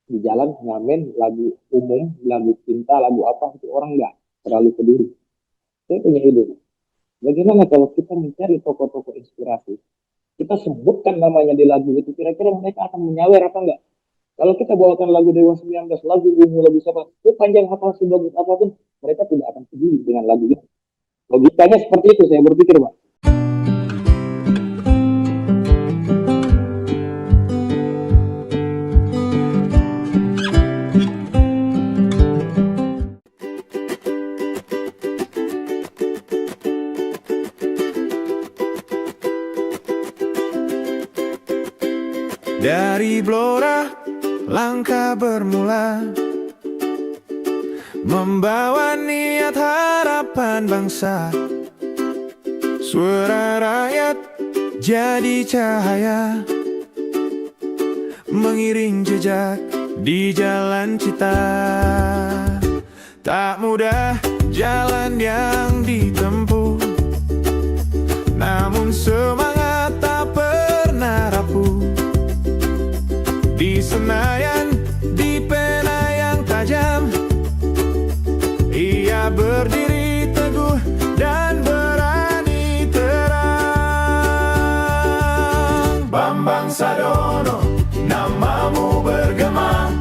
di jalan ngamen lagu umum, lagu cinta, lagu apa itu orang nggak terlalu peduli. Saya punya ide. Bagaimana kalau kita mencari tokoh-tokoh inspirasi, kita sebutkan namanya di lagu itu, kira-kira mereka akan menyawer apa enggak? Kalau kita bawakan lagu Dewa 19, lagu Ungu, lagu siapa, itu panjang apa sebagus apapun, mereka tidak akan peduli dengan lagu itu. Logikanya seperti itu, saya berpikir, Pak. Dari Blora langkah bermula, membawa niat harapan bangsa. Suara rakyat jadi cahaya, mengiring jejak di jalan cita. Tak mudah jalan yang ditempuh, namun semangat tak pernah rapuh. Di Senayan, di pena yang tajam, ia berdiri teguh dan berani terang. Bambang Sadono, namamu bergema,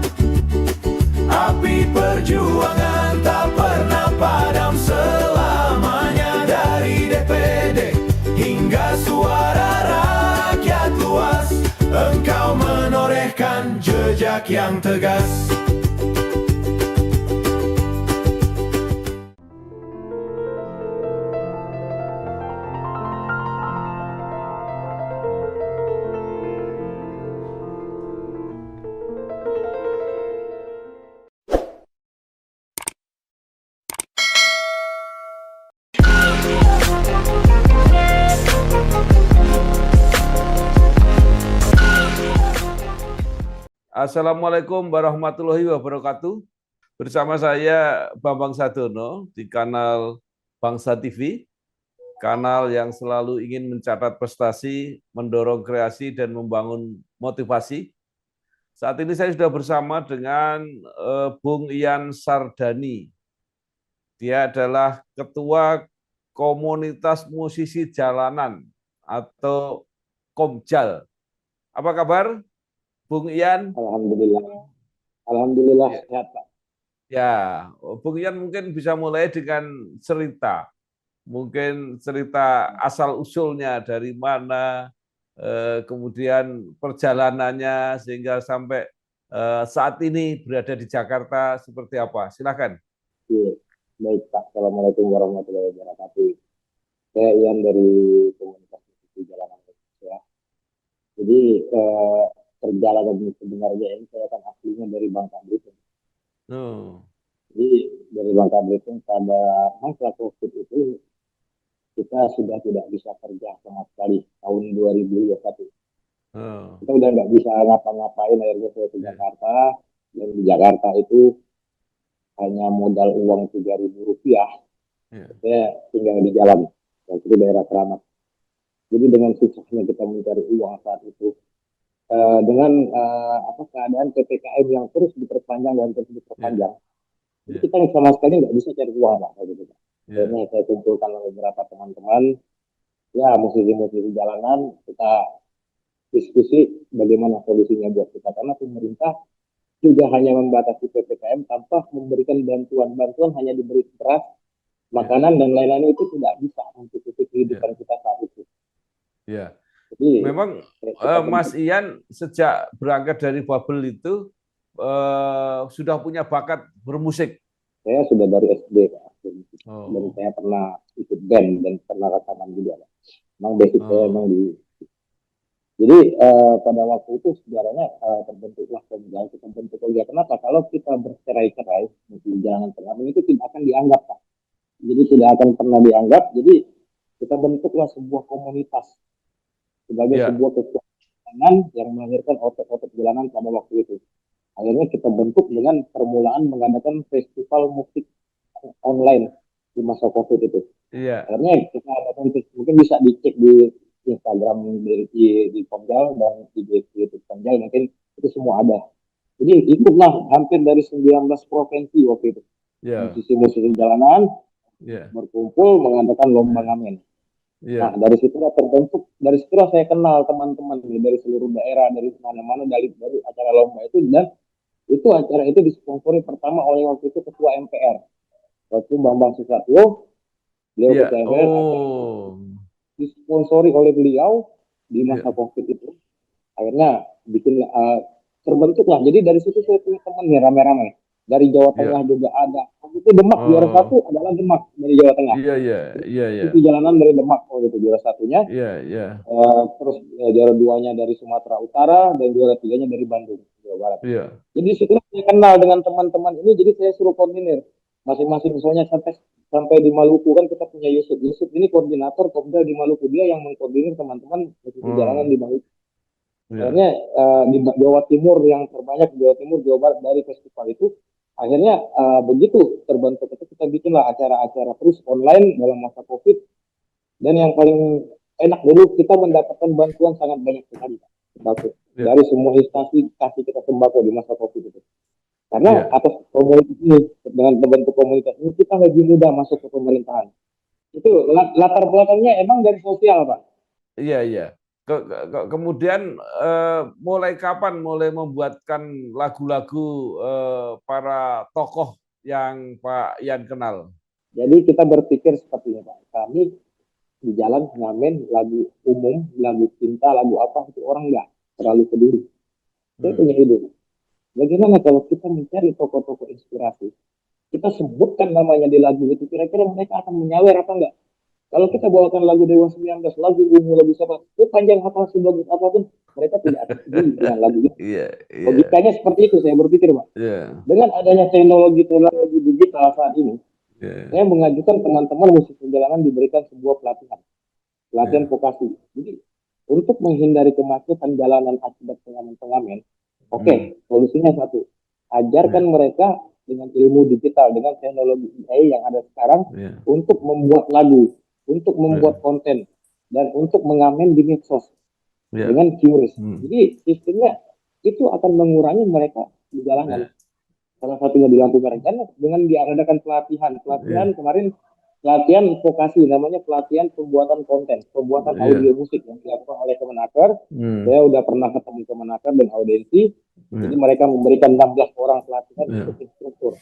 api perjuangan tak pernah padam selamanya. Dari DPD hingga suara rakyat luas, engkau menorehkan jejak yang tegas. Assalamualaikum warahmatullahi wabarakatuh. Bersama saya Bambang Sadono di kanal Bangsa TV, kanal yang selalu ingin mencatat prestasi, mendorong kreasi, dan membangun motivasi. Saat ini saya sudah bersama dengan Bung Ian Sardani. Dia adalah Ketua Komunitas Musisi Jalanan atau Komjal. Apa kabar, Bung Ian? Alhamdulillah. Alhamdulillah Ya, sehat, Pak. ya, Bung Ian mungkin bisa mulai dengan cerita. Mungkin cerita asal-usulnya dari mana, kemudian perjalanannya sehingga sampai saat ini berada di Jakarta seperti apa. Silakan. Iya. Baik, Pak. Assalamualaikum warahmatullahi wabarakatuh. Saya Ian dari Komunitas Musisi Jalanan Indonesia. Jadi, perjalanan ini sebenarnya ini saya kan aslinya dari Bangka Belitung. Oh, Jadi, dari Bangka Belitung pada masa COVID itu, kita sudah tidak bisa kerja sama sekali tahun 2021. oh, Kita udah nggak bisa ngapa-ngapain, akhirnya saya ke ya, Jakarta. Dan di Jakarta itu hanya modal uang Rp3.000, ya, saya tinggal di jalan. Dan itu daerah Keramat. Jadi dengan susahnya kita mencari uang saat itu, dengan apa keadaan PPKM yang terus diperpanjang dan terus ya, diperpanjang, jadi ya, kita sama sekali nggak bisa cari uang lah, kayak gitu. ya, Akhirnya saya kumpulkan beberapa teman-teman, ya musisi-musisi jalanan, kita diskusi bagaimana solusinya buat kita, karena pemerintah juga hanya membatasi PPKM tanpa memberikan bantuan hanya diberi beras, ya, makanan dan lain-lain, itu tidak bisa mencukupi ya, kehidupan kita saat itu. ya. Jadi Memang kita Mas bentuk, Ian sejak berangkat dari Babel itu sudah punya bakat bermusik. saya sudah dari SD, Pak. Dan Oh, saya pernah ikut band dan pernah rekaman juga, Pak. Memang basic saya memang oh, di. Jadi pada waktu itu sebenarnya terbentuklah Komjal, kita bentuk Komjal. Kenapa? Kalau kita bercerai-cerai di jalan tengah itu tidak akan dianggap, Pak. Jadi tidak akan pernah dianggap. Jadi kita bentuklah sebuah komunitas sebagai ya, sebuah kekuatan yang melahirkan otot-otot jalanan pada waktu itu. Akhirnya kita bentuk dengan permulaan mengadakan festival musik online di masa COVID itu. iya, Akhirnya kita adakan, mungkin bisa dicek di Instagram di Komjal dan di YouTube Komjal, mungkin itu semua ada. Jadi ikutlah hampir dari 19 provinsi waktu itu. Ya, Musisi-musisi jalanan ya, berkumpul mengadakan lomba ya, ngamen. Nah, ya, dari situlah terbentuk, dari situlah saya kenal teman-teman nih dari seluruh daerah, dari mana-mana, dari acara lomba itu. Dan itu acara itu disponsori pertama oleh waktu itu Ketua MPR, waktu Bambang Susatyo, beliau ya. Ketua MPR, acara itu Oh, disponsori oleh beliau di masa ya, COVID itu. Akhirnya bikin terbentuklah. Jadi dari situ saya punya teman nih rame-rame. Dari Jawa ya. Tengah juga ada. Waktu itu Demak juara Oh, satu adalah Demak dari Jawa Tengah. iya, iya, iya, iya, Itu jalanan dari Demak waktu itu juara satunya. iya, iya, Terus juara duanya dari Sumatera Utara dan juara tiganya dari Bandung, Jawa Barat. iya, Jadi situ saya kenal dengan teman-teman ini. Jadi saya suruh koordinir masing-masing, misalnya sampai di Maluku kan kita punya Yusuf. Yusuf ini koordinator Kopdal di Maluku, dia yang mengkoordinir teman-teman musisi jalanan oh, di Maluku. iya, Akhirnya di Jawa Timur, yang terbanyak di Jawa Timur, Jawa Barat dari festival itu. Akhirnya begitu terbentuk itu kita bikinlah acara-acara terus online dalam masa COVID. Dan yang paling enak dulu kita mendapatkan bantuan sangat banyak sekali Pak, sembako iya, dari semua instansi kasih kita sembako di masa COVID itu. Karena iya, atas komunitas ini, dengan membentuk komunitas ini kita lebih mudah masuk ke pemerintahan. Itu latar belakangnya emang dari sosial Pak. iya, iya. Kemudian mulai kapan mulai membuatkan lagu-lagu para tokoh yang Pak Ian kenal? Jadi kita berpikir seperti ini Pak. Kami di jalan ngamen lagu umum, lagu cinta, lagu apa itu orang nggak terlalu peduli. Saya Hmm. punya ide. Bagaimana kalau kita mencari tokoh-tokoh inspirasi, kita sebutkan namanya di lagu itu, kira-kira mereka akan menyawer apa enggak? Kalau kita bawakan lagu Dewa 19, lagu ungu, lagu siapa, itu panjang apa sebagus apapun, mereka tidak akan peduli dengan lagu itu. Iya, iya, Logikanya seperti itu saya berpikir, Pak. iya, Dengan adanya teknologi digital saat ini, iya, saya mengajukan teman-teman musik perjalanan diberikan sebuah pelatihan iya, vokasi. Jadi untuk menghindari kemacetan jalanan akibat pengamen-pengamen, hmm, solusinya satu, iya, ajarkan mereka dengan ilmu digital, dengan teknologi AI yang ada sekarang iya, untuk membuat lagu, untuk iya, membuat konten, dan untuk mengamen di medsos iya, dengan QRIS. hmm, Jadi sistemnya itu akan mengurangi mereka di jalanan. iya, Salah satunya di lampu merah. Dan dengan diadakan pelatihan iya, kemarin, pelatihan vokasi, namanya pelatihan pembuatan konten, pembuatan iya, audio musik yang dilakukan oleh Kemenaker. hmm, Saya udah pernah ketemu Kemenaker dan audiensi. Jadi iya, mereka memberikan 16 orang pelatihan untuk iya, instruktur.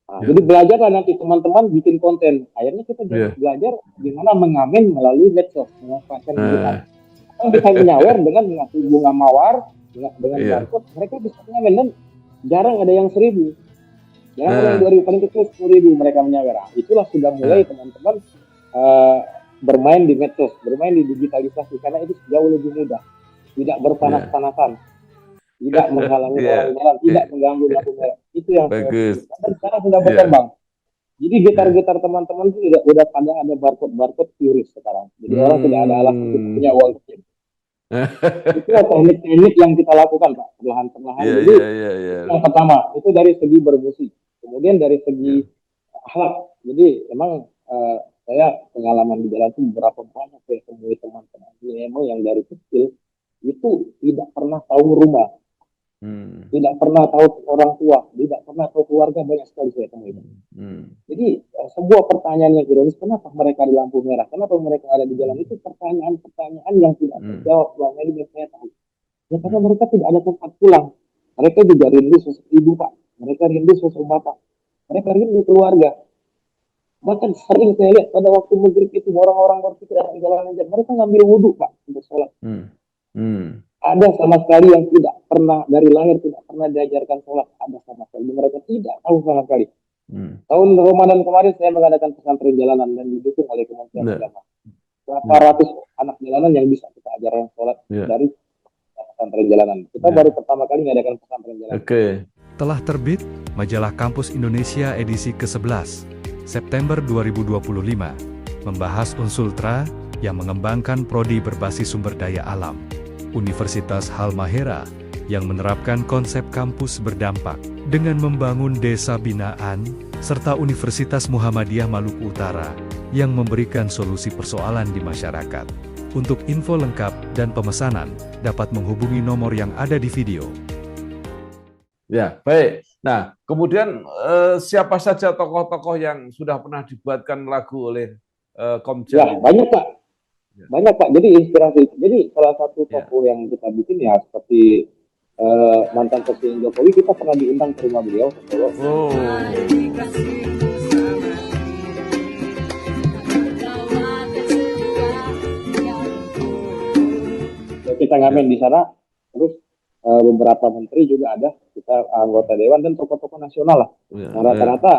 Nah, iya, jadi belajarlah nanti teman-teman bikin konten. Akhirnya kita iya, belajar gimana mengamen melalui medsos, memanfaatkan digital. nah, Orang bisa menyawer dengan mengaku bunga mawar, dengan iya, barcode, mereka bisa menyawer. Dan jarang ada yang 1.000. Jarang ada yang nah, 2.000, paling kecil 10.000 mereka menyawer. Nah, itulah sudah mulai nah, teman-teman uh, bermain di medsos, bermain di digitalisasi, karena itu jauh lebih mudah. Tidak iya, berpanas-panasan, tidak menghalangi orang iya, jalan, tidak iya, mengganggu lampu merah. Itu yang saya bagus, pikirkan. Dan sekarang sudah iya, berkembang. Jadi iya, gitar-gitar teman-teman itu udah pada ada barcode QRIS sekarang. Jadi orang tidak ada alasan tidak punya hmm, uang kecil. Itulah teknik-teknik yang kita lakukan Pak, perlahan-perlahan. iya, Jadi iya, iya, iya, yang pertama itu dari segi bermusik, kemudian dari segi iya, akhlak. Jadi emang saya pengalaman di jalan itu beberapa banyak saya temui teman-teman emang yang dari kecil itu tidak pernah tahu rumah, hmm, tidak pernah tahu orang tua, tidak pernah tahu keluarga, banyak sekali saya temui. hmm, Jadi sebuah pertanyaan yang ironis, kenapa mereka di lampu merah, kenapa mereka ada di jalan, itu pertanyaan-pertanyaan yang tidak hmm, terjawab selama ini dan saya tahu. Ya karena hmm, mereka tidak ada tempat pulang. Mereka juga rindu sosok ibu Pak. Mereka rindu sosok bapak. Mereka rindu keluarga. Bahkan sering saya lihat pada waktu maghrib itu orang-orang berpikir akan jalan aja. Mereka ngambil wudhu Pak untuk sholat. hmm, hmm, Ada sama sekali yang tidak pernah dari lahir tidak pernah diajarkan sholat. Ada sama sekali. Mereka tidak tahu sama sekali. hmm, Tahun Ramadan kemarin saya mengadakan pesantren jalanan dan didukung oleh Kementerian nah, Agama. Berapa hmm, ratus anak jalanan yang bisa kita ajarkan sholat iya, dari pesantren jalanan. Kita iya, baru pertama kali mengadakan pesantren jalanan. oke, Telah terbit Majalah Kampus Indonesia edisi ke-11, September 2025, membahas Unsultra yang mengembangkan prodi berbasis sumber daya alam. Universitas Halmahera yang menerapkan konsep kampus berdampak dengan membangun desa binaan, serta Universitas Muhammadiyah Maluku Utara yang memberikan solusi persoalan di masyarakat. Untuk info lengkap dan pemesanan, dapat menghubungi nomor yang ada di video. Ya, baik. Nah, kemudian siapa saja tokoh-tokoh yang sudah pernah dibuatkan lagu oleh Ya, Komjel ini? banyak Pak. Ya, Banyak Pak. Jadi inspirasi. Jadi salah satu ya. tokoh yang kita bikin ya seperti mantan Presiden Jokowi, kita pernah diundang ke rumah beliau ke Solo. Oh, Ya, kita ngamen di sana. Terus beberapa menteri juga ada, kita anggota dewan dan tokoh-tokoh nasional lah. ya, Nah, ya, rata-rata,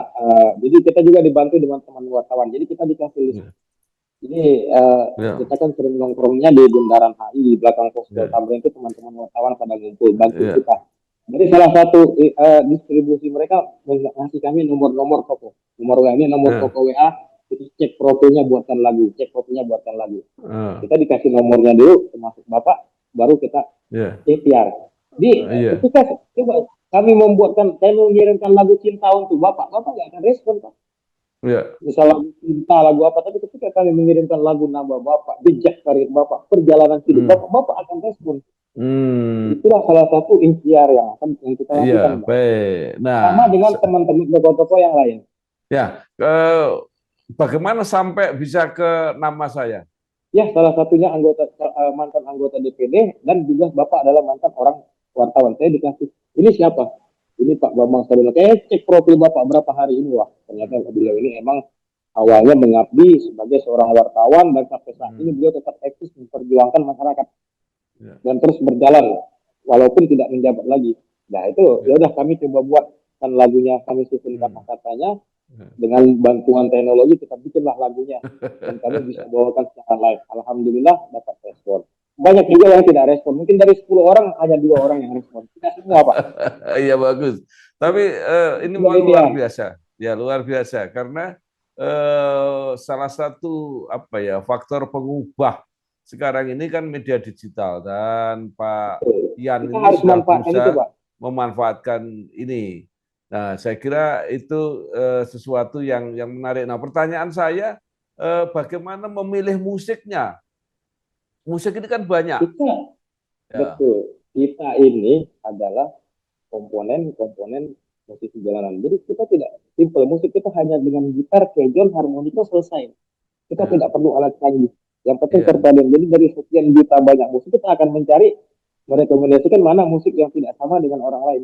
jadi kita juga dibantu dengan teman wartawan. Jadi kita dikasih list. ya, Jadi ya, kita kan sering nongkrongnya di Bundaran HI di belakang Posko ya, Tamrin, itu teman-teman wartawan pada ngumpul bantu ya, kita. Jadi salah satu distribusi mereka ngasih kami nomor-nomor toko, nomor WA ini nomor ya, toko WA, itu cek profilnya buatkan lagu, cek profilnya buatkan lagu. ya, Kita dikasih nomornya dulu, termasuk bapak, baru kita ya, ikhtiar. Jadi iya, ketika coba kami membuatkan, saya mengirimkan lagu cinta untuk bapak, bapak nggak akan respon Pak. iya, Misal lagu cinta, lagu apa, tapi ketika kami mengirimkan lagu nama bapak, jejak karir bapak, perjalanan hidup hmm, bapak, bapak akan respon. hmm, Itulah salah satu ikhtiar yang akan yang kita iya, lakukan, Mbak. baik. Sama Nah, dengan teman-teman tokoh-tokoh yang lain. ya, bagaimana sampai bisa ke nama saya? Ya, salah satunya mantan anggota DPD dan juga bapak adalah mantan orang wartawan. Saya dikasih, ini siapa? Ini Pak Bambang Saruna. Kayak cek profil bapak berapa hari ini, wah. Ternyata beliau ini emang awalnya mengabdi sebagai seorang wartawan dan sampai saat ini Hmm, beliau tetap eksis memperjuangkan masyarakat ya, dan terus berjalan walaupun tidak menjabat lagi. Nah itu ya, ya udah kami coba buat kan lagunya, kami susun hmm, kata-katanya ya. dengan bantuan teknologi kita bikinlah lagunya dan kami bisa bawakan secara live. Alhamdulillah dapat respon. Banyak juga yang tidak respon. Mungkin dari 10 orang hanya 2 orang yang respon. Tidak semua Pak. Iya bagus. Tapi ini Itu memang itu ya. luar biasa. Ya luar biasa karena salah satu apa ya faktor pengubah sekarang ini kan media digital dan Pak Ian Kita ini harus sudah manfaatkan itu berusaha Pak. memanfaatkan ini. Nah, saya kira itu sesuatu yang menarik. Nah, pertanyaan saya bagaimana memilih musiknya? Musik ini kan banyak. Kita Ya. betul. Kita ini adalah komponen-komponen musisi jalanan. Jadi kita tidak simple, musik kita hanya dengan gitar, kejon, harmonika selesai. Kita Ya. tidak perlu alat canggih. Yang penting Iya. perpaduan. Jadi dari sekian juta banyak musik kita akan mencari merekomendasikan mana musik yang tidak sama dengan orang lain.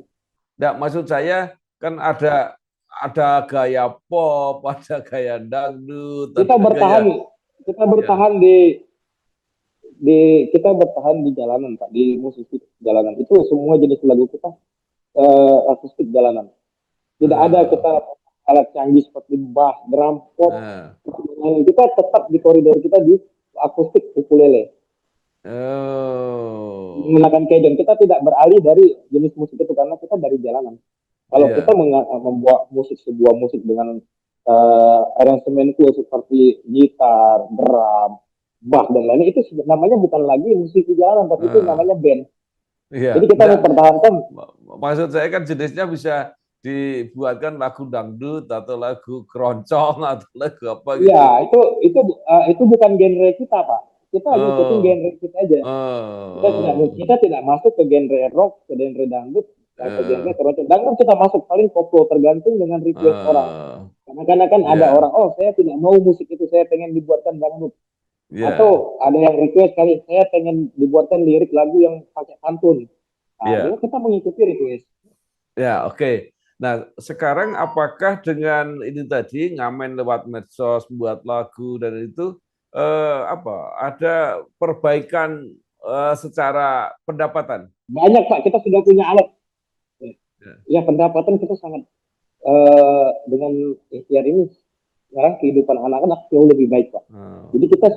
Nggak, maksud saya kan ada gaya pop, ada gaya dangdut, Kita ada gaya bertahan, kita ya. bertahan di kita bertahan di jalanan Pak, di musisi jalanan itu semua jenis lagu kita akustik jalanan. Tidak ada eh, kita alat canggih seperti bass, drum, pop. eh, Kita tetap di koridor kita di akustik ukulele. oh, Menggunakan kejon. Kita tidak beralih dari jenis musik itu karena kita dari jalanan. Kalau kita iya, membuat musik sebuah musik dengan aransemen cool seperti gitar, drum, bass dan lainnya itu namanya bukan lagi musik di jalanan, tapi itu eh, namanya band. iya. Jadi kita Nggak, mempertahankan. maksud saya kan jenisnya bisa dibuatkan lagu dangdut atau lagu keroncong atau lagu apa Ya, gitu. itu bukan genre kita, Pak. Kita ngikutin Oh, genre kita aja. oh, Kita tidak masuk ke genre rock, ke genre dangdut, ke genre eh, keroncong. Dangdut kita masuk paling koplo tergantung dengan request orang. eh, Karena kan ada ya, orang, oh saya tidak mau musik itu, saya pengen dibuatkan dangdut. ya, Atau ada yang request kali, saya pengen dibuatkan lirik lagu yang pakai pantun. Nah, jadi ya. kita mengikuti request. Ya, oke. Nah, sekarang apakah dengan ini tadi ngamen lewat medsos, membuat lagu dan itu apa? Ada perbaikan secara pendapatan? Banyak Pak, kita sudah punya alat. Ya. Ya pendapatan kita sangat dengan ikhtiar ini sekarang kehidupan anak-anak jauh lebih baik Pak. Oh, Jadi kita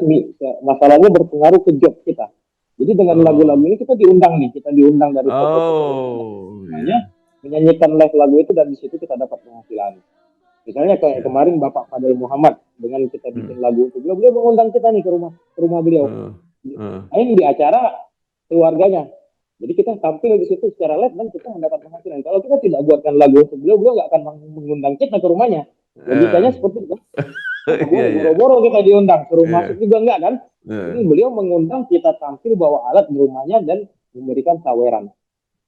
masalahnya berpengaruh ke job kita. Jadi dengan lagu-lagu oh, ini kita diundang nih, kita diundang dari toko-toko besar oh, semuanya ya, menyanyikan live lagu itu dan di situ kita dapat penghasilan. Misalnya kayak ya. kemarin Bapak Fadil Muhammad dengan kita Hmm, bikin lagu itu, beliau mengundang kita nih ke rumah beliau. oh, oh, Ini di acara keluarganya. Jadi kita tampil di situ secara live dan kita mendapat penghasilan. Kalau kita tidak buatkan lagu untuk beliau, beliau nggak akan mengundang kita ke rumahnya. Logikanya eh, seperti itu. iya, iya, Boro-boro kita diundang, suruh masuk iya, juga enggak kan? Ini iya, beliau mengundang kita tampil bawa alat di rumahnya dan memberikan saweran.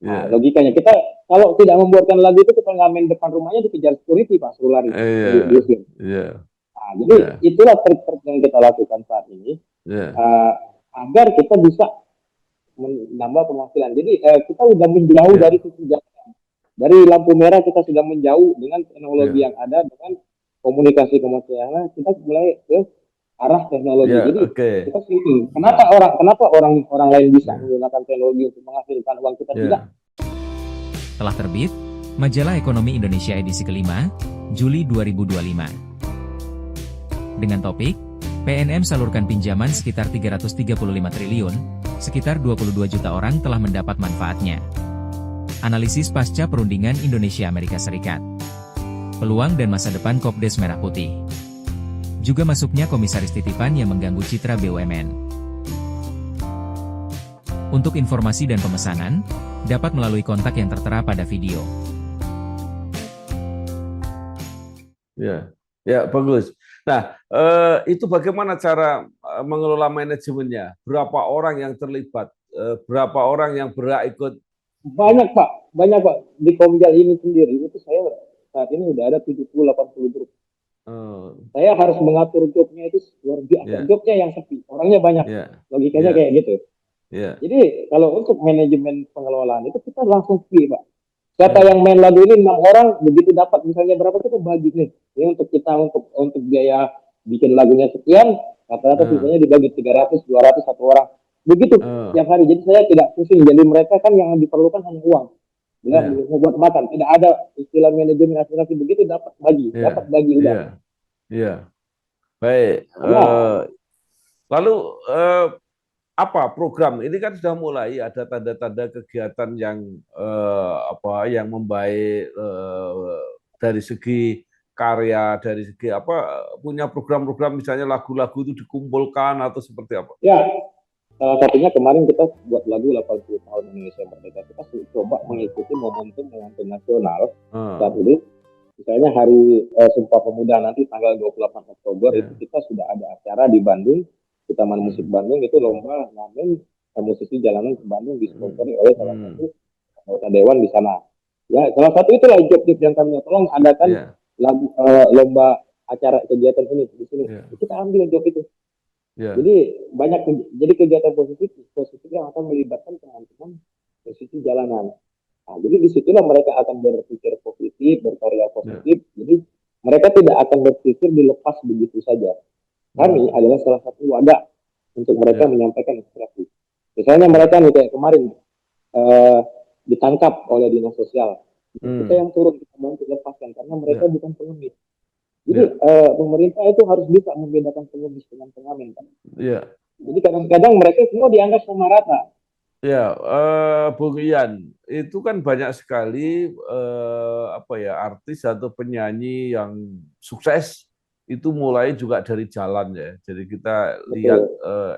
Nah, iya, logikanya kita kalau tidak membuatkan lagu itu kita ngamen depan rumahnya dikejar security Pak, suruh lari. Iya. Diusir. Iya. Nah, jadi itulah trik-trik yang kita lakukan saat ini agar kita bisa menambah penghasilan. Jadi kita sudah menjauh dari sisi jalan. Dari lampu merah kita sudah menjauh dengan teknologi yang ada, dengan komunikasi kemanusiaan, kita mulai ke arah teknologi. Jadi kita sini. Kenapa orang lain bisa menggunakan teknologi untuk menghasilkan uang, kita tidak? Telah terbit Majalah Ekonomi Indonesia edisi kelima, Juli 2025. Dengan topik, PNM salurkan pinjaman sekitar 335 triliun, sekitar 22 juta orang telah mendapat manfaatnya. Analisis pasca perundingan Indonesia-Amerika Serikat. Peluang dan masa depan Kopdes Merah Putih. Juga masuknya komisaris titipan yang mengganggu citra BUMN. Untuk informasi dan pemesanan, dapat melalui kontak yang tertera pada video. Ya, bagus. Nah, itu bagaimana cara mengelola manajemennya? Berapa orang yang terlibat? Berapa orang yang berhak ikut? Banyak Pak. Di Komjal ini sendiri, itu saya saat ini udah ada 70-80 grup. Saya harus mengatur jobnya itu luar biasa. Jobnya yang sepi, orangnya banyak. Logikanya kayak gitu. Jadi kalau untuk manajemen pengelolaan itu kita langsung free Pak. Siapa yang main lagu ini 6 orang, begitu dapat misalnya berapa kita bagi nih. Ini untuk kita untuk biaya bikin lagunya sekian, rata-rata sisanya dibagi 300, 200 satu orang. Begitu tiap hari. Jadi saya tidak pusing. Jadi mereka kan yang diperlukan hanya uang. Buat makan. Tidak ada istilah manajemen asuransi, begitu dapat bagi udah. Baik. Lalu apa program ini kan sudah mulai ada tanda-tanda kegiatan yang yang membaik dari segi karya, dari segi punya program-program misalnya lagu-lagu itu dikumpulkan atau seperti apa? Ya, salah satunya kemarin kita buat lagu 80 tahun Indonesia Merdeka. Kita coba mengikuti momentum nasional saat ini. Misalnya hari Sumpah Pemuda nanti tanggal 28 Oktober itu kita sudah ada acara di Bandung. Di Taman Musik Bandung itu lomba ngamen musisi jalanan ke Bandung disponsori oleh salah satu anggota dewan di sana. Ya, salah satu itulah job-job yang kami tolong adakan lagu lomba acara kegiatan ini di sini. Kita ambil job itu. Jadi banyak kegiatan positif yang akan melibatkan teman-teman musisi jalanan. Nah, jadi disitulah mereka akan berpikir positif, berkarya positif. Jadi mereka tidak akan berpikir dilepas begitu saja. Kami adalah salah satu wadah untuk mereka menyampaikan inspirasi. Misalnya mereka nih kayak kemarin ditangkap oleh dinas sosial. Kita yang turun, kita bantu lepaskan karena mereka bukan pengemis. Jadi pemerintah itu harus bisa membedakan pengemis dengan pengamen. Kan? Jadi kadang-kadang mereka semua dianggap sama rata. Bung Ian, itu kan banyak sekali artis atau penyanyi yang sukses itu mulai juga dari jalan ya. Jadi kita lihat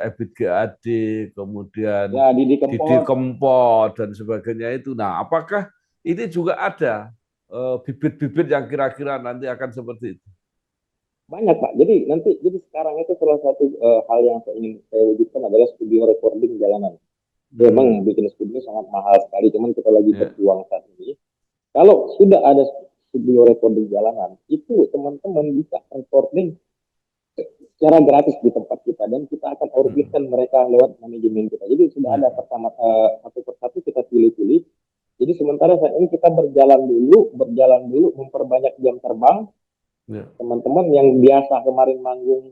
Ebit GAD, kemudian Didi Kempot dan sebagainya itu. Nah, apakah ini juga ada bibit-bibit yang kira-kira nanti akan seperti itu? Banyak Pak. Jadi sekarang itu salah satu hal yang ingin saya wujudkan adalah studio recording jalanan. Memang bikin studio sangat mahal sekali, cuman kita lagi berjuang saat ini. Kalau sudah ada studio recording jalanan, itu teman-teman bisa recording secara gratis di tempat kita dan kita akan orbitkan mereka lewat manajemen kita. Jadi sudah ada pertama satu persatu kita pilih-pilih. Jadi sementara saat ini kita berjalan dulu memperbanyak jam terbang. Teman-teman yang biasa kemarin manggung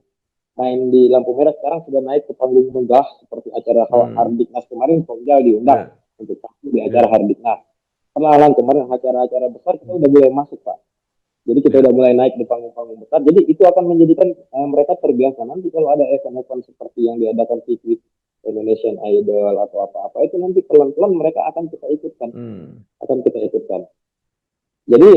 main di lampu merah sekarang sudah naik ke panggung megah seperti acara Hardiknas kemarin, Komjal diundang untuk tampil di acara Hardiknas. Perlahan kemarin acara-acara besar kita udah mulai masuk Pak. Jadi kita udah mulai naik di panggung-panggung besar. Jadi itu akan menjadikan mereka terbiasa. Nanti kalau ada event-event seperti yang diadakan TV Indonesian Idol atau apa-apa itu nanti pelan-pelan mereka akan kita ikutkan. Jadi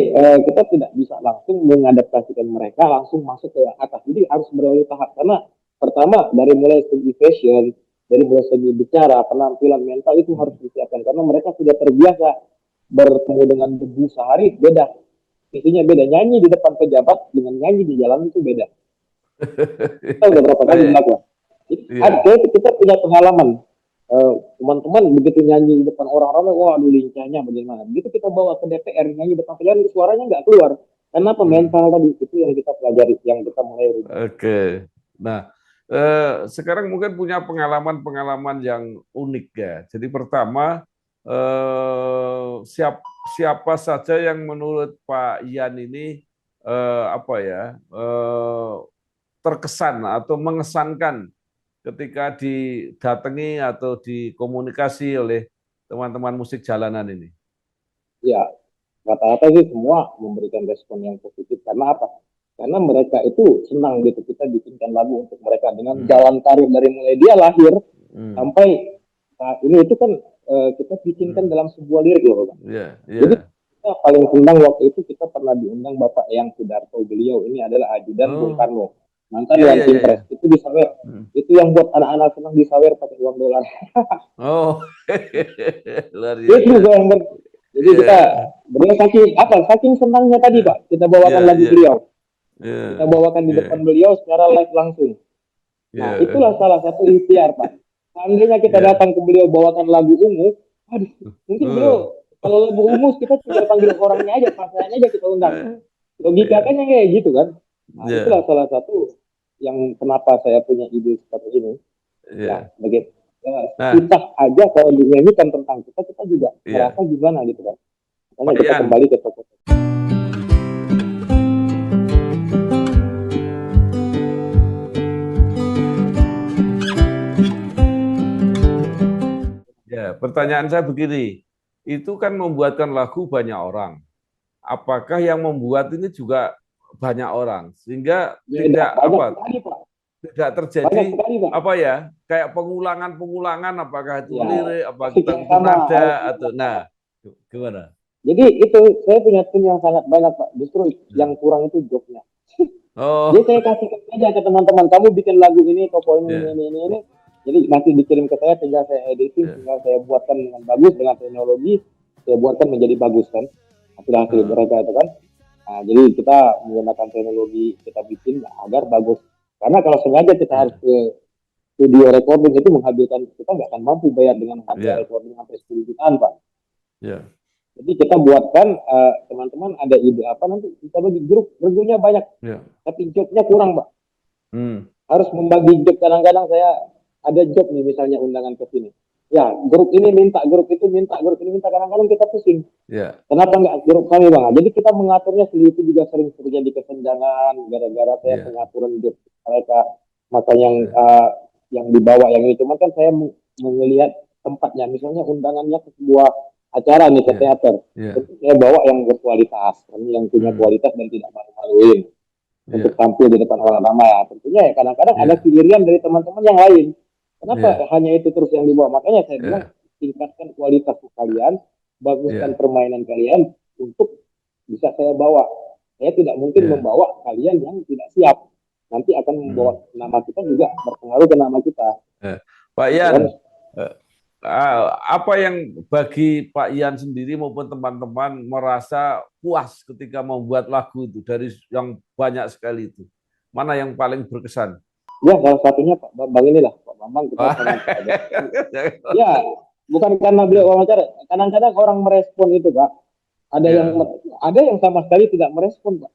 kita tidak bisa langsung mengadaptasikan mereka langsung masuk ke atas. Jadi harus melalui tahap. Karena pertama dari mulai segi fashion, dari mulai segi bicara, penampilan mental itu harus disiapkan. Karena mereka sudah terbiasa bertemu dengan debu sehari, beda. Isinya beda. Nyanyi di depan pejabat dengan nyanyi di jalan itu beda. Kita udah berapa kali melakukan. Kita punya pengalaman. teman-teman begitu nyanyi di depan orang ramai, wah aduh lincahnya bagaimana. Begitu kita bawa ke DPR nyanyi depan pilihan, suaranya nggak keluar. Kenapa? Mental tadi itu yang kita pelajari, yang kita mulai. Oke. Nah, sekarang mungkin punya pengalaman-pengalaman yang unik ya. Jadi pertama, siapa saja yang menurut Pak Ian ini terkesan atau mengesankan ketika didatangi atau dikomunikasi oleh teman-teman musik jalanan ini? Ya, rata-rata sih semua memberikan respon yang positif. Karena apa? Karena mereka itu senang gitu kita bikinkan lagu untuk mereka dengan jalan karir dari mulai dia lahir sampai saat ini itu kan kita bikinkan dalam sebuah lirik loh, Bang. Jadi kita paling senang waktu itu kita pernah diundang Bapak Eyang Sudarto. Beliau ini adalah ajudan Bung Karno, mantan Dewan Impres. Itu disawer, itu yang buat anak-anak senang disawer pakai uang dolar. Oh, luar Itu yang jadi kita beliau saking senangnya tadi Pak, kita bawakan lagu beliau. Kita bawakan di depan beliau secara live langsung. Nah, itulah salah satu ikhtiar Pak. Seandainya kita datang ke beliau bawakan lagu ungu, aduh, mungkin beliau kalau lagu ungu kita tinggal panggil orangnya aja, pasangannya aja kita undang. Logikanya kayak gitu kan. Nah, itulah salah satu yang kenapa saya punya ide seperti ini. Ya, begitu. Kita aja kalau dinyanyikan tentang kita juga merasa gimana gitu kan. Makanya kita kembali ke toko. Ya, pertanyaan saya begini, itu kan membuatkan lagu banyak orang. Apakah yang membuat ini juga banyak orang sehingga tidak tidak terjadi kayak pengulangan apakah itu lirik, apakah itu nada atau gimana? Jadi itu saya punya tim yang sangat banyak Pak. Justru yang kurang itu jobnya. Jadi saya kasih aja ke teman-teman, kamu bikin lagu ini, pokoknya ini. Jadi nanti dikirim ke saya, tinggal saya editing, tinggal saya buatkan dengan bagus, dengan teknologi, saya buatkan menjadi bagus kan. Hasil mereka itu kan. Nah, jadi kita menggunakan teknologi, kita bikin agar bagus. Karena kalau sengaja kita harus ke studio recording itu menghabiskan, kita nggak akan mampu bayar dengan harga recording sampai 10 jutaan Pak. Jadi kita buatkan, teman-teman ada ide apa nanti kita bagi grup, regunya banyak, tapi jobnya kurang Pak. Harus membagi job, kadang-kadang saya ada job nih misalnya undangan ke sini. Ya, grup ini minta, grup itu minta, grup ini minta, kadang-kadang kita pusing. Kenapa nggak grup kami Bang? Jadi kita mengaturnya sendiri itu juga sering terjadi kesenjangan gara-gara saya pengaturan job mereka. Makanya yang dibawa yang ini, cuman kan saya melihat tempatnya, misalnya undangannya ke sebuah acara nih ke teater. Saya bawa yang berkualitas, yang punya kualitas dan tidak malu-maluin untuk tampil di depan orang ramai ya. Tentunya ya kadang-kadang ada pilihan dari teman-teman yang lain. Kenapa hanya itu terus yang dibawa? Makanya saya bilang tingkatkan kualitas kalian, baguskan permainan kalian untuk bisa saya bawa. Saya tidak mungkin membawa kalian yang tidak siap. Nanti akan membawa nama kita juga berpengaruh ke nama kita. Pak Ian, apa yang bagi Pak Ian sendiri maupun teman-teman merasa puas ketika membuat lagu itu dari yang banyak sekali itu? Mana yang paling berkesan? Ya, salah satunya Pak Bambang inilah, Pak Bambang kita ya, bukan karena beliau wawancara. Kadang-kadang orang merespon itu, Pak. Ada yang sama sekali tidak merespon, Pak.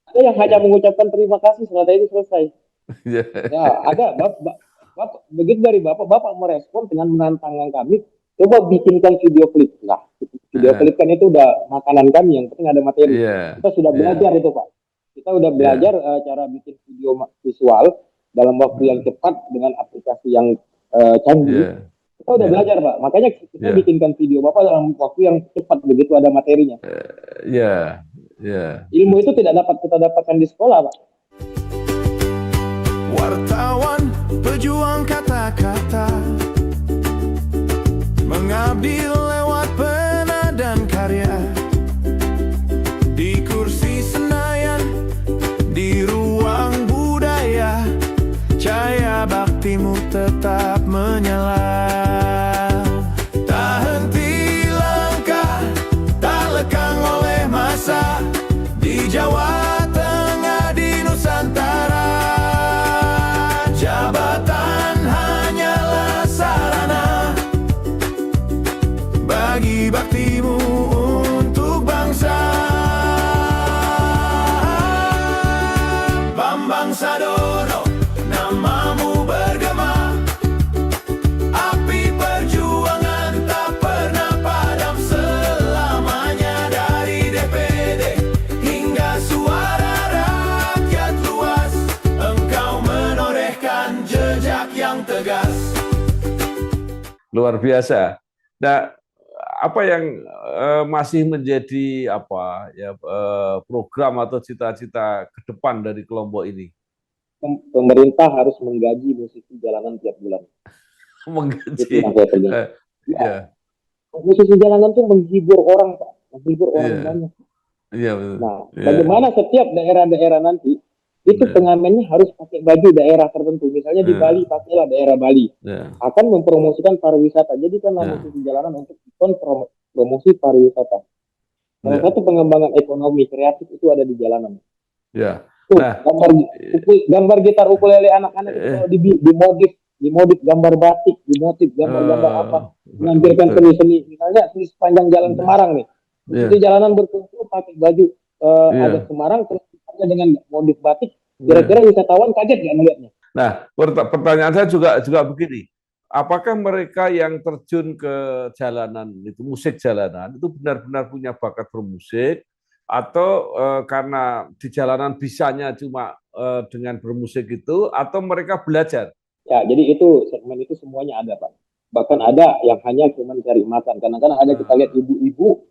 Ada yang hanya mengucapkan terima kasih setelah itu selesai. Ya, ada Bapak, begitu dari Bapak merespon dengan menantang kami, coba bikinkan video klip. Nah, video klip kan itu udah makanan kami, yang penting ada materi. Kita sudah belajar itu, Pak. Kita udah belajar cara bikin video visual dalam waktu yang cepat dengan aplikasi yang canggih. Kita udah belajar Pak, makanya kita bikinkan video Bapak dalam waktu yang cepat begitu ada materinya. Ilmu itu tidak dapat kita dapatkan di sekolah Pak. Wartawan pejuang kata-kata, mengabdi lewat pena dan karya, di kursi Senayan, di ruang budaya, cahaya baktimu tetap menyala. Tak henti langkah, tak lekang oleh masa, di Jawa Tengah, di Nusantara. Jabatan hanyalah luar biasa. Nah, apa yang masih menjadi apa ya program atau cita-cita ke depan dari kelompok ini? Pemerintah harus menggaji musisi jalanan tiap bulan. Itu Menggaji. yang saya kerjain. Ya, Ya, musisi jalanan tuh menghibur orang, Pak. Menghibur orang iya, banyak. iya betul. Nah, Iya, bagaimana setiap daerah-daerah nanti itu iya, pengamennya harus pakai baju daerah tertentu. Misalnya di Bali, iya, pakailah daerah Bali. iya, Akan mempromosikan pariwisata. Jadi kan iya, musisi jalanan untuk ikon promosi pariwisata. Salah iya, satu pengembangan ekonomi kreatif itu ada di jalanan. iya. Tuh, Nah, gambar gitar ukulele anak-anak itu kalau eh, dimodif gambar batik, dimotif gambar-gambar apa, menampilkan betul. seni-seni. Misalnya di sepanjang jalan Iya, Semarang nih, iya, di jalanan berkumpul pakai baju adat iya, Semarang, terus dengan modif batik, iya. kira-kira wisatawan kaget nggak melihatnya? Nah, pertanyaan saya juga begini. Apakah mereka yang terjun ke jalanan itu musik jalanan itu benar-benar punya bakat bermusik atau karena di jalanan bisanya cuma dengan bermusik itu atau mereka belajar? Ya, jadi itu segmen itu semuanya ada, Pak. Bahkan ada yang hanya cuma cari makan. Kadang-kadang ada kita lihat Eh, ibu-ibu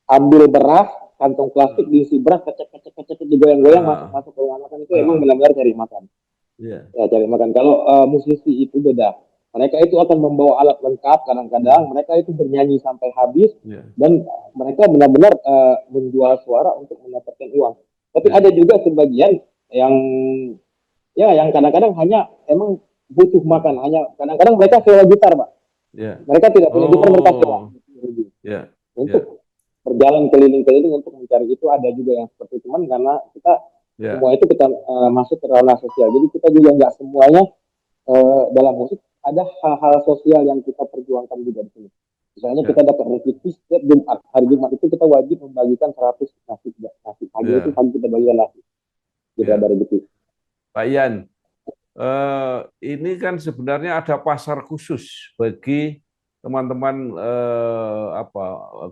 ambil beras, kantong plastik eh, diisi beras, kecek-kecek digoyang-goyang, eh, masuk-masuk ke rumah makan itu emang eh, benar-benar cari makan. Iya, Ya, cari makan. Kalau musisi itu beda. Mereka itu akan membawa alat lengkap, iya, kadang-kadang mereka itu bernyanyi sampai habis, iya, dan mereka benar-benar menjual suara untuk mendapatkan uang. Tapi iya, ada juga sebagian yang ya yang kadang-kadang hanya emang butuh makan, hanya kadang-kadang mereka sewa gitar, Pak. iya. Mereka tidak punya gitar, mereka sewa Oh, iya, iya, untuk berjalan keliling-keliling untuk mencari. Itu ada juga yang seperti teman, karena kita iya, semua itu kita masuk ke ranah sosial. Jadi kita juga nggak semuanya dalam musik, ada hal-hal sosial yang kita perjuangkan juga di sini. Misalnya iya, kita dapat rezeki setiap Jumat, hari Jumat itu kita wajib membagikan 100 nasi, nasi pagi itu iya, pagi kita bagikan nasi, kita iya. ada rezeki. Pak Ian, ini kan sebenarnya ada pasar khusus bagi teman-teman apa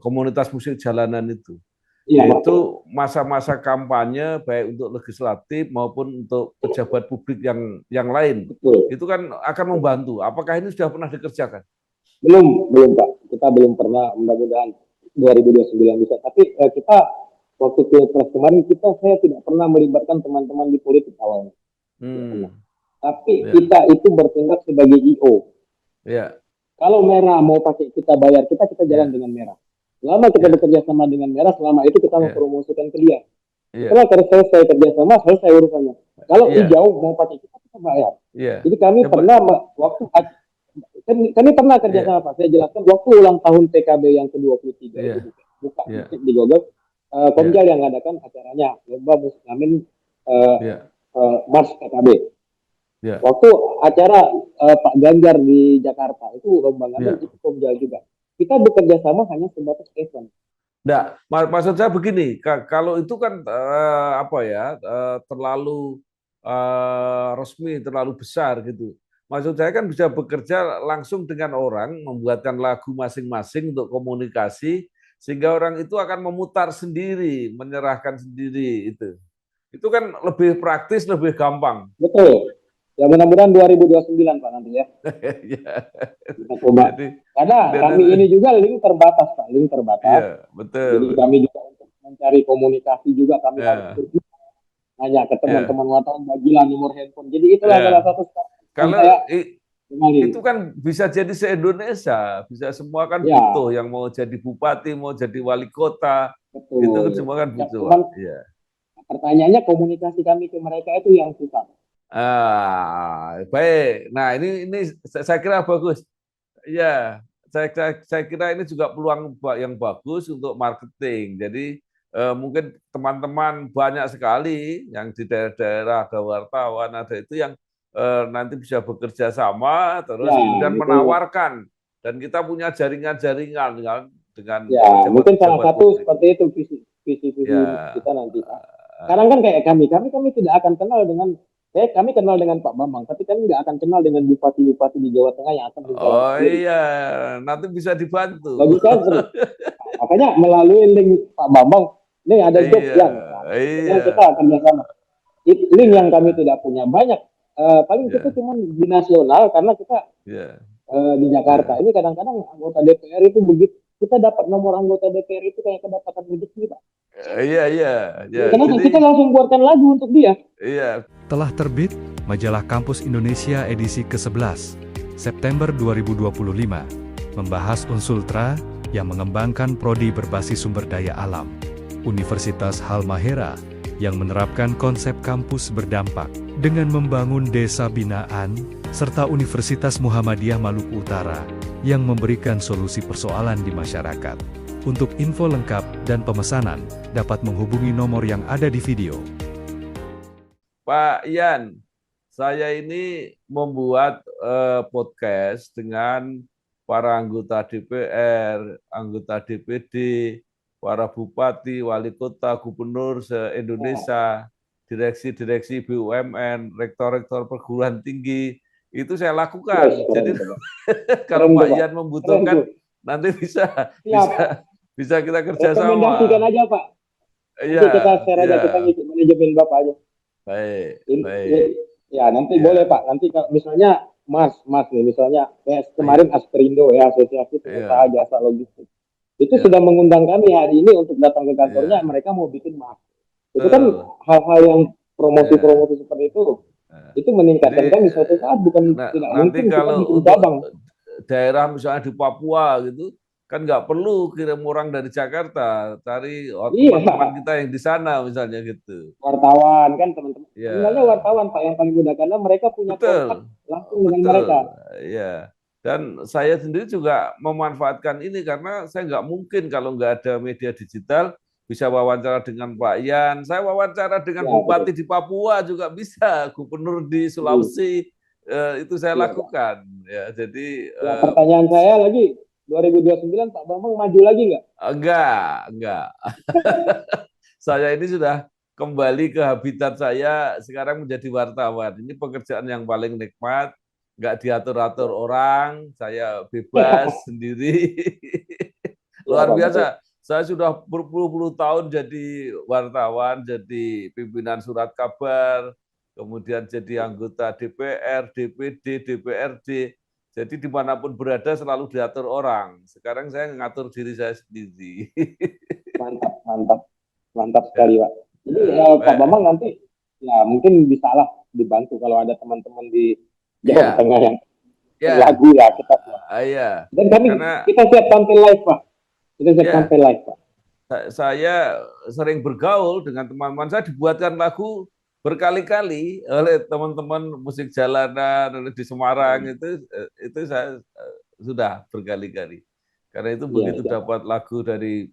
komunitas musik jalanan itu, Iya, Pak. yaitu masa-masa kampanye baik untuk legislatif maupun untuk pejabat publik yang lain. Betul. Itu kan akan membantu. Apakah ini sudah pernah dikerjakan? Belum Pak. Kita belum pernah, mudah-mudahan 2029 bisa. Tapi kita waktu pilpres kemarin saya tidak pernah melibatkan teman-teman di politik awalnya. Tidak pernah. Hmm, Tapi ya, kita itu bertindak sebagai IO. ya, Kalau merah mau pakai kita bayar, kita jalan ya, dengan merah. Selama kita ya, bekerja sama dengan merah, selama itu kita ya, mempromosikan ke dia. ya, Setelah selesai kerja sama, selesai urusannya. Kalau ya, hijau mau pakai kita bayar. ya. Jadi kami Coba, pernah waktu kami pernah kerja ya, sama, Pak. Saya jelaskan waktu ulang tahun PKB yang ke-23 itu ya, buka ya, di Google, ya, Komjal yang mengadakan acaranya lomba musik ngamen uh, ya, Mars PKB. ya, Waktu acara Pak Ganjar di Jakarta itu lomba ngamen ya. itu Komjal juga. Kita bekerja sama hanya sebatas event. Nah, maksud saya begini, kalau itu kan apa ya terlalu resmi, terlalu besar gitu. Maksud saya kan bisa bekerja langsung dengan orang, membuatkan lagu masing-masing untuk komunikasi, sehingga orang itu akan memutar sendiri, menyerahkan sendiri itu. Itu kan lebih praktis, lebih gampang. Betul. Ya mudah-mudahan 2029 Pak nanti ya. Ya. Kita coba. Jadi, Karena kami ini juga link terbatas Pak, link terbatas. ya betul. Jadi kami juga untuk mencari komunikasi juga kami harus Ya, nanya ke ya, teman-teman wartawan, bagilah nomor handphone. Jadi itulah salah ya. satu yang Kalau saya kenalin. itu kan bisa jadi se-Indonesia, bisa semua kan Ya, butuh yang mau jadi bupati, mau jadi wali kota, itu kan betul. semua kan Ya, butuh. cuman Iya. pertanyaannya komunikasi kami ke mereka itu yang susah. Baik. Nah, ini saya kira bagus. Iya, saya kira ini juga peluang yang bagus untuk marketing. Jadi mungkin teman-teman banyak sekali yang di daerah-daerah ada wartawan, ada itu yang nanti bisa bekerja sama terus Ya, kemudian itu. menawarkan dan kita punya jaringan-jaringan dengan Ya, mungkin salah pejabat-pejabat satu publik. seperti itu visi Ya, kita nanti Pak. Sekarang kan kayak kami tidak akan kenal dengan kami kenal dengan Pak Bambang, tapi kami nggak akan kenal dengan bupati-bupati di Jawa Tengah yang akan mencalonkan oh diri. iya, nanti bisa dibantu. Bagi saya seru. Makanya melalui link Pak Bambang, ini ada job Iya, yang kita akan bersama. Link yang kami tidak punya banyak, paling kita iya, cuma di nasional karena kita iya. di Jakarta. Ini kadang-kadang anggota DPR itu begitu kita dapat nomor anggota DPR itu kayak kedapatan rezeki, Pak. Iya, iya, iya. Kenapa Jadi, kita langsung buatkan lagu untuk dia? iya. Telah terbit Majalah Kampus Indonesia edisi ke-11, September 2025, membahas Unsultra yang mengembangkan prodi berbasis sumber daya alam. Universitas Halmahera yang menerapkan konsep kampus berdampak dengan membangun desa binaan, serta Universitas Muhammadiyah Maluku Utara yang memberikan solusi persoalan di masyarakat. Untuk info lengkap dan pemesanan, dapat menghubungi nomor yang ada di video. Pak Ian, saya ini membuat podcast dengan para anggota DPR, anggota DPD, para bupati, wali kota, gubernur se-Indonesia, direksi-direksi BUMN, rektor-rektor perguruan tinggi, itu saya lakukan. Jadi kalau Pak Ian membutuhkan, nanti bisa kita kerjasama. Rekomendasikan aja, Pak. Iya. Nanti kita share aja, kita ngikut manajemen Bapak aja. Baik, baik. Ya, nanti boleh Pak. Nanti kalau misalnya Mas nih, misalnya kayak kemarin Asperindo ya, Asosiasi Pengusaha Jasa Logistik. Itu sudah mengundang kami hari ini untuk datang ke kantornya, mereka mau bikin mas. Itu kan hal-hal yang promosi-promosi seperti itu meningkatkan kami suatu saat, bukan tidak mungkin kita bikin cabang. Daerah misalnya di Papua gitu, kan nggak perlu kirim orang dari Jakarta, cari teman-teman kita yang di sana misalnya gitu. Wartawan kan teman-teman. Sebenarnya wartawan Pak yang paling mudah karena mereka punya kontak langsung dengan mereka. Iya. Dan saya sendiri juga memanfaatkan ini karena saya nggak mungkin kalau nggak ada media digital bisa wawancara dengan Pak Ian. Saya wawancara dengan bupati di Papua juga bisa, gubernur di Sulawesi itu saya lakukan. Ya, jadi pertanyaan saya lagi, 2029 Pak Bambang maju lagi nggak? Enggak. Saya ini sudah kembali ke habitat saya, sekarang menjadi wartawan. Ini pekerjaan yang paling nikmat, nggak diatur-atur orang, saya bebas sendiri. Luar biasa. Saya sudah berpuluh-puluh tahun jadi wartawan, jadi pimpinan surat kabar, kemudian jadi anggota DPR, DPD, DPRD. Jadi dimanapun berada selalu diatur orang. Sekarang saya ngatur diri saya sendiri. Mantap sekali Pak. Jadi Pak Bambang nanti ya mungkin bisa lah dibantu kalau ada teman-teman di Jawa Tengah yang lagu ya kita. Dan kita siap tampil live Pak. Kita siap tampil live Pak. Saya sering bergaul dengan teman-teman saya, dibuatkan lagu berkali-kali oleh teman-teman musik jalanan di Semarang, itu saya sudah berkali-kali. Karena itu begitu dapat lagu dari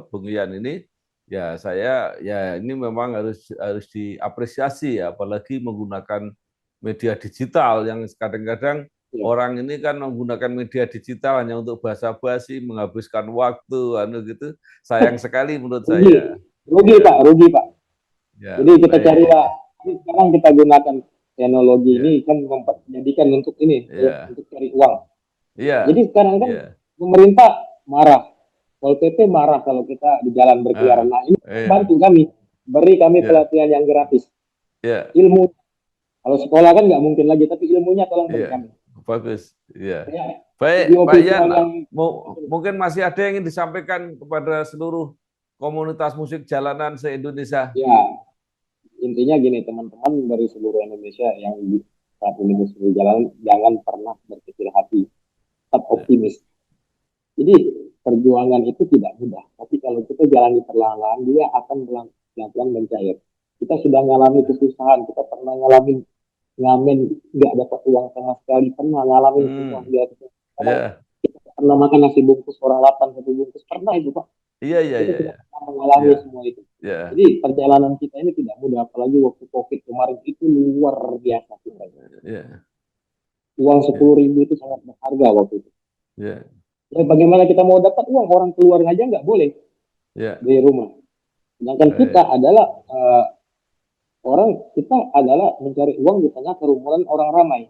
Bung Ian ini, ya saya ini memang harus diapresiasi ya, apalagi menggunakan media digital yang kadang-kadang orang ini kan menggunakan media digital hanya untuk basa-basi, menghabiskan waktu, gitu. Sayang sekali menurut saya. Rugi Pak. Ya, jadi kita carilah, sekarang kita gunakan teknologi ini kan menjadikan untuk ini, untuk cari uang. Jadi sekarang kan pemerintah marah, Pol PP marah kalau kita di jalan berkeliaran. Nah ini bantu kami, beri kami pelatihan yang gratis. Ilmu, kalau sekolah kan nggak mungkin lagi, tapi ilmunya tolong beri kami. Bagus. Baik, Pak Ian, mungkin masih ada yang ingin disampaikan kepada seluruh komunitas musik jalanan se-Indonesia. Ya. Intinya gini teman-teman dari seluruh Indonesia yang saat ini musik jalan, jangan pernah berkecil hati, tetap optimis. Jadi perjuangan itu tidak mudah, tapi kalau kita jalani perlahan-lahan dia akan pelan-pelan mencair. Kita sudah mengalami kesusahan, kita pernah ngalamin ngamen nggak dapat uang sama sekali, pernah ngalamin susah kita pernah makan nasi bungkus orang 8 1 bungkus, pernah itu Pak. Kita mengalami semua itu. Jadi perjalanan kita ini tidak mudah, apalagi waktu COVID kemarin itu luar biasa. Uang 10.000 itu sangat berharga waktu itu. Ya, bagaimana kita mau dapat uang, orang keluar aja nggak boleh dari rumah. Sedangkan kita adalah kita adalah mencari uang di tengah kerumunan orang ramai.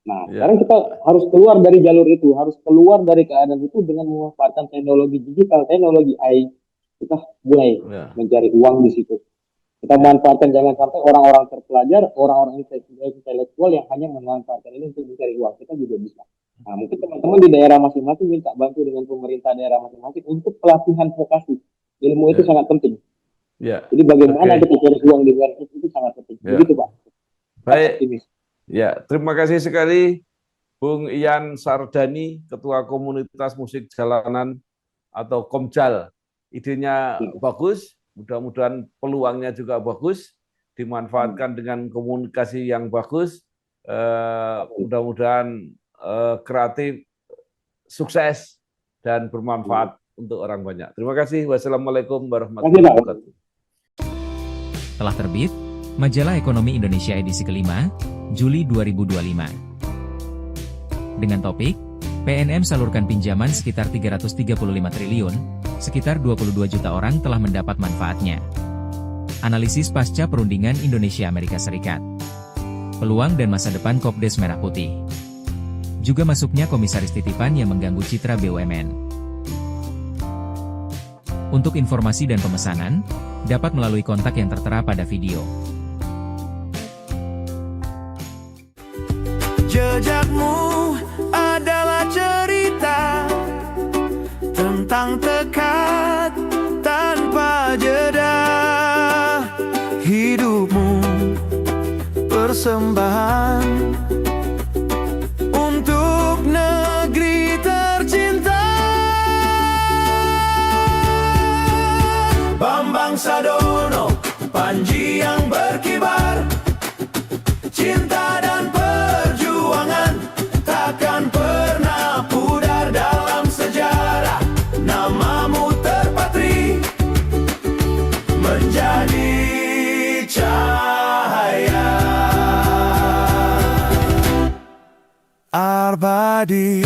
Nah, sekarang kita harus keluar dari jalur itu, harus keluar dari keadaan itu dengan memanfaatkan teknologi digital, teknologi AI. Kita mulai mencari uang di situ. Kita manfaatkan, jangan sampai orang-orang terpelajar, orang-orang intelektual yang hanya memanfaatkan ini untuk mencari uang. Kita juga bisa. Nah, mungkin teman-teman di daerah masing-masing minta bantu dengan pemerintah daerah masing-masing untuk pelatihan vokasi. Ilmu itu sangat penting. Ya. Jadi bagaimana kita cari uang di luar itu sangat penting. Begitu, Pak. Baik. Ya, terima kasih sekali Bung Ian Sardani, Ketua Komunitas Musik Jalanan atau Komjal. Idenya bagus, mudah-mudahan peluangnya juga bagus, dimanfaatkan dengan komunikasi yang bagus, mudah-mudahan kreatif, sukses, dan bermanfaat untuk orang banyak. Terima kasih. Wassalamualaikum warahmatullahi wabarakatuh. Telah terbit, Majalah Ekonomi Indonesia edisi kelima, Juli 2025. Dengan topik, PNM salurkan pinjaman sekitar 335 triliun, sekitar 22 juta orang telah mendapat manfaatnya. Analisis pasca perundingan Indonesia-Amerika Serikat. Peluang dan masa depan Kopdes Merah Putih. Juga masuknya komisaris titipan yang mengganggu citra BUMN. Untuk informasi dan pemesanan, dapat melalui kontak yang tertera pada video. Jejakmu adalah cerita tentang tekad tanpa jeda. Hidupmu persembahan untuk negeri tercinta. Bambang Sadono, Panji yang berkibar, cinta dan perjuangan takkan pernah pudar dalam sejarah. Namamu terpatri menjadi cahaya. Arbadi.